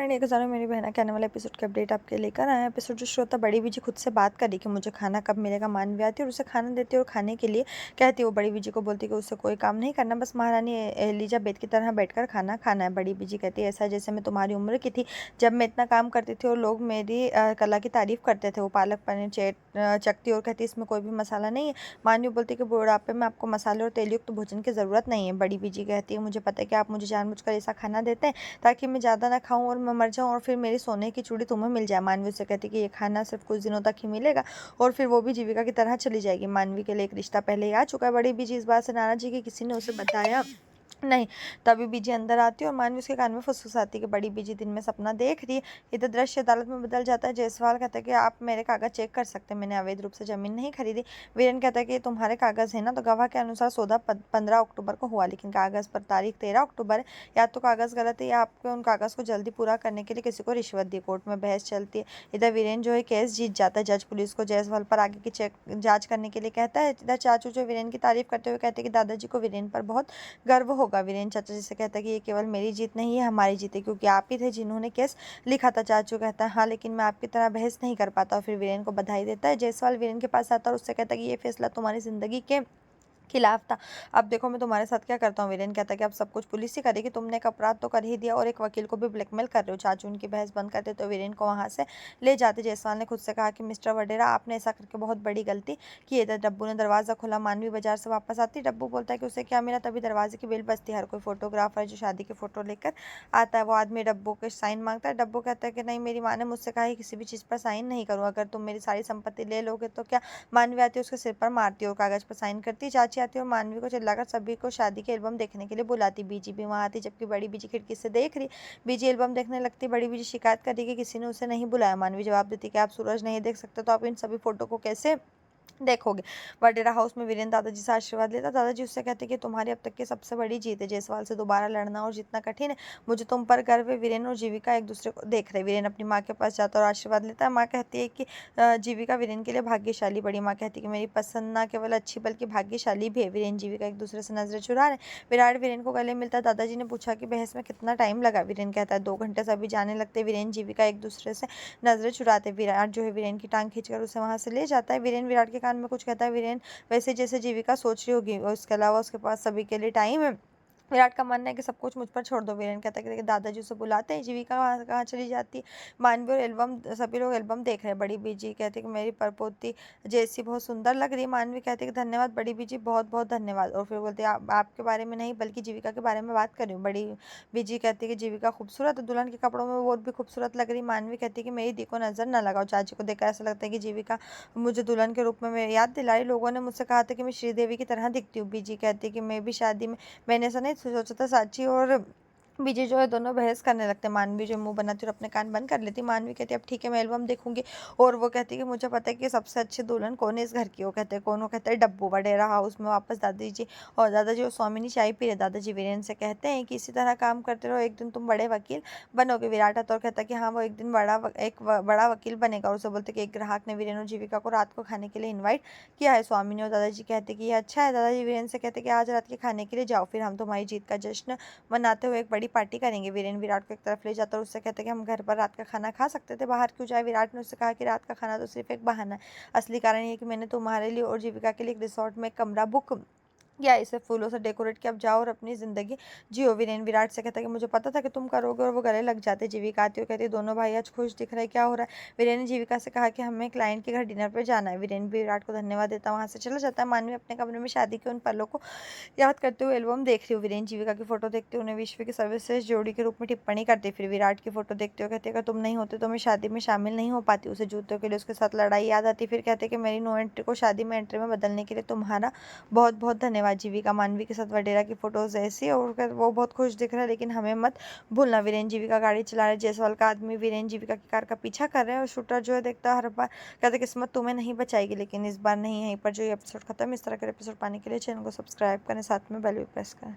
महारानी के सामने मेरी बहना के आने वाले एपिसोड की अपडेट आपके लेकर आए हैं। एपिसोड जो श्रोता बड़ी बीजी खुद से बात करी कि मुझे खाना कब मिलेगा। मानवी आती है और उसे खाना देती है और खाने के लिए कहती है। वो बड़ी बीजी को बोलती है कि उससे कोई काम नहीं करना, बस महारानी एलिजाबेथ की तरह बैठकर खाना खाना है। बड़ी बीजी कहती है ऐसा जैसे मैं तुम्हारी उम्र की थी, जब मैं इतना काम करती थी और लोग मेरी कला की तारीफ करते थे। वो पालक पनीर चखती और कहती इसमें कोई भी मसाला नहीं है। मानवी बोलती कि बुढ़ापे में आपको मसाले और तेलयुक्त भोजन की ज़रूरत नहीं है। बड़ी बीजी कहती है मुझे पता है कि आप मुझे जानबूझकर ऐसा खाना देते हैं ताकि मैं ज़्यादा ना खाऊं और मैं मर जाऊं और फिर मेरी सोने की चूड़ी तुम्हें मिल जाए। मानवी उससे कहती कि ये खाना सिर्फ कुछ दिनों तक ही मिलेगा और फिर वो भी जीविका की तरह चली जाएगी। मानवी के लिए एक रिश्ता पहले ही आ चुका है। बड़ी बीजी इस बात से नाराज है कि किसी ने उसे बताया नहीं। तभी बीजी अंदर आती है और मानवी उसके कान में फुसफुसाती कि बड़ी बीजी दिन में सपना देख रही है। इधर दृश्य अदालत में बदल जाता है। जायसवाल कहता है कि आप मेरे कागज चेक कर सकते हैं, मैंने अवैध रूप से जमीन नहीं खरीदी। वीरेन कहता है कि तुम्हारे कागज है ना, तो गवाह के अनुसार सौदा 15 अक्टूबर को हुआ, लेकिन कागज पर तारीख 13 अक्टूबर है। या तो कागज गलत है या आपको उन कागज को जल्दी पूरा करने के लिए किसी को रिश्वत दी। कोर्ट में बहस चलती है। इधर वीरेन जो है केस जीत जाता है। जज पुलिस को जायसवाल पर आगे की जांच करने के लिए कहता है। इधर चाचू जो वीरेन की तारीफ करते हुए कहते हैं कि दादाजी को वीरेन पर बहुत गर्व होगा। वीरेन चाचा जी से कहता है कि ये केवल मेरी जीत नहीं है, हमारी जीत है, क्योंकि आप ही थे जिन्होंने केस लिखा था। चाचू कहता है हाँ, लेकिन मैं आपकी तरह बहस नहीं कर पाता। और फिर वीरेन को बधाई देता है। जायसवाल वीरेन के पास आता है और उससे कहता है कि ये फैसला तुम्हारी जिंदगी के खिलाफ था, अब देखो मैं तुम्हारे साथ क्या करता हूँ। वीरेन कहता है कि अब सब कुछ पुलिस ही करेगी, तुमने एक अपराध तो कर ही दिया और एक वकील को भी ब्लैकमेल कर रहे हो। चाचू उनकी बहस बंद करते तो वीरेन को वहां से ले जाते। जायसवाल ने खुद से कहा कि मिस्टर वडेरा, आपने ऐसा करके बहुत बड़ी गलती की है। डब्बू ने दरवाजा खोला। मानवी बाजार से वापस आती। डब्बू बोलता है कि उसे क्या मिला। तभी दरवाजे की बेल बजती। हर कोई फोटोग्राफर जो शादी की फोटो लेकर आता है, वो आदमी डब्बू के साइन मांगता है। डब्बू कहता है कि नहीं, मेरी माँ ने मुझसे कहा है किसी भी चीज़ पर साइन नहीं करूँ, अगर तुम मेरी सारी संपत्ति ले लोगे तो क्या। मानवी आती है, उसके सिर पर मारती है और कागज पर साइन करती है। चाची आती है और मानवी को चिल्लाकर सभी को शादी के एल्बम देखने के लिए बुलाती। बीजी भी वहां आती, जबकि बड़ी बीजी खिड़की से देख रही। बीजी एल्बम देखने लगती। बड़ी बीजी शिकायत कर रही कि किसी ने उसे नहीं बुलाया। मानवी जवाब देती कि आप सूरज नहीं देख सकते तो आप इन सभी फोटो को कैसे देखोगे। वडेरा हाउस में वीरेन दादाजी से आशीर्वाद लेता। दादाजी उससे कहते कि तुम्हारी अब तक की सबसे बड़ी जीत है। जायसवाल से दोबारा लड़ना और जीतना कठिन है, मुझे तुम पर गर्व है। वीरेन और जीविका एक दूसरे को देख रहे। वीरेन अपनी माँ के पास जाता और आशीर्वाद लेता है। माँ कहती है कि जीविका वीरेन के लिए भाग्यशाली। बड़ी माँ कहती है कि मेरी पसंद ना केवल अच्छी बल्कि भाग्यशाली भी है। वीरेन जीविका एक दूसरे से नजरें चुरा रहे। विराट वीरेन को गले मिलता है। दादाजी ने पूछा कि बहस में कितना टाइम लगा। वीरेन कहता है 2 घंटे से अभी जाने लगते। वीरेन जीविका एक दूसरे से नजरें चुराते। विराट जो है वीरेन की टांग खींचकर उसे वहां से ले जाता है। वीरेन विराट के कान में कुछ कहता है। वीरेन वैसे जैसे जीविका सोच रही होगी और इसके अलावा उसके पास सभी के लिए टाइम है। विराट का मानना है कि सब कुछ मुझ पर छोड़ दो। वीरेन कहता है कि दादाजी उसे बुलाते हैं। जीविका कहाँ कहाँ चली जाती है। मानवी और एल्बम, सभी लोग एल्बम देख रहे हैं। बड़ी बीजी कहती है कि मेरी परपोती जैसी बहुत सुंदर लग रही है। मानवी कहती है कि धन्यवाद बड़ी बीजी, बहुत बहुत धन्यवाद। और फिर बोलते हैं आपके बारे में नहीं बल्कि जीविका के बारे में बात कर रही हूँ। बड़ी बीजी कहती है कि जीविका खूबसूरत है, दुल्हन के कपड़ों में वो भी खूबसूरत लग रही। मानवी कहती है कि मेरी दी को नजर न लगाओ। चाची को देखकर ऐसा लगता है कि जीविका मुझे दुल्हन के रूप में मेरी याद दिला रही। लोगों ने मुझसे कहा था कि मैं श्रीदेवी की तरह दिखती हूँ। बीजी कहती है कि मैं भी शादी में मैंने ऐसा नहीं सोचा था। साची और बीजी जो है दोनों बहस करने लगते हैं। मानवी जो मुंह बनाती है और अपने कान बंद कर लेती। मानवी कहती है अब ठीक है, मैं एल्बम देखूंगी। और वो कहती है कि मुझे पता है कि सबसे अच्छी दुल्हन कौन है इस घर की। वो कहते हैं कौन। वो कहते हैं डब्बू। वडेरा हाउस में वापस दादाजी और स्वामिनी चाय पी रहे। दादाजी वीरेन से कहते हैं कि इसी तरह काम करते रहो, एक दिन तुम बड़े वकील बनोगे। विराट आता और कहता है कि हाँ, वो एक दिन बड़ा वकील बनेगा। और उसे बोलते कि एक ग्राहक ने वीरेन और जीविका को रात को खाने के लिए इन्वाइट किया है। स्वामिनी और दादाजी कहते हैं कि ये अच्छा है। दादाजी वीरेन से कहते हैं कि आज रात के खाने के लिए जाओ, फिर हम तुम्हारी जीत का जश्न मनाते हुए एक बड़ी पार्टी करेंगे। वीरेन विराट को एक तरफ ले जाता है और उससे कहते हैं कि हम घर पर रात का खाना खा सकते थे, बाहर क्यों जाए। विराट ने उससे कहा कि रात का खाना तो सिर्फ एक बहाना है, असली कारण ये है कि मैंने तुम्हारे लिए और जीविका के लिए एक रिसोर्ट में एक कमरा बुक या इसे फूलों से डेकोरेट किया, अब जाओ और अपनी जिंदगी जियो। वीरेन विराट से कहता है कि मुझे पता था कि तुम करोगे, और वो गले लग जाते। जीविका आती है, कहती है दोनों भाई आज खुश दिख रहे, क्या हो रहा है। वीरेन ने जीविका से कहा कि हमें क्लाइंट के घर डिनर पे जाना है। वीरेन भी विराट को धन्यवाद देता वहां से चला जाता है। मानवी अपने कमरे में शादी के उन पलों को याद करते हुए एल्बम देख रही हूँ। वीरेन जीविका की फोटो देखते हुए उन्हें विश्व की सर्वश्रेष्ठ जोड़ी के रूप में टिप्पणी करते। फिर विराट की फोटो देखते हुए कहते अगर तुम नहीं होते तो मैं शादी में शामिल नहीं हो पाती। उसे जूतों के लिए उसके साथ लड़ाई याद आती। फिर कहते कि मेरी नो एंट्री को शादी में एंट्री में बदलने के लिए तुम्हारा बहुत बहुत धन्यवाद। जीविका मानवी के साथ वडेरा की फोटोज ऐसी और वो बहुत खुश दिख रहा है, लेकिन हमें मत भूलना। वीरेन जीविका गाड़ी चला रहे। जायसवाल का आदमी वीरेन जीविका की कार का पीछा कर रहे हैं और शूटर जो है देखता है हर बार कहते किस्मत तुम्हें नहीं बचाएगी, लेकिन इस बार नहीं। यहीं पर जो ये एपिसोड खत्म। इस तरह के एपिसोड पाने के लिए चैनल को सब्सक्राइब करें, साथ में बेल भी प्रेस करें।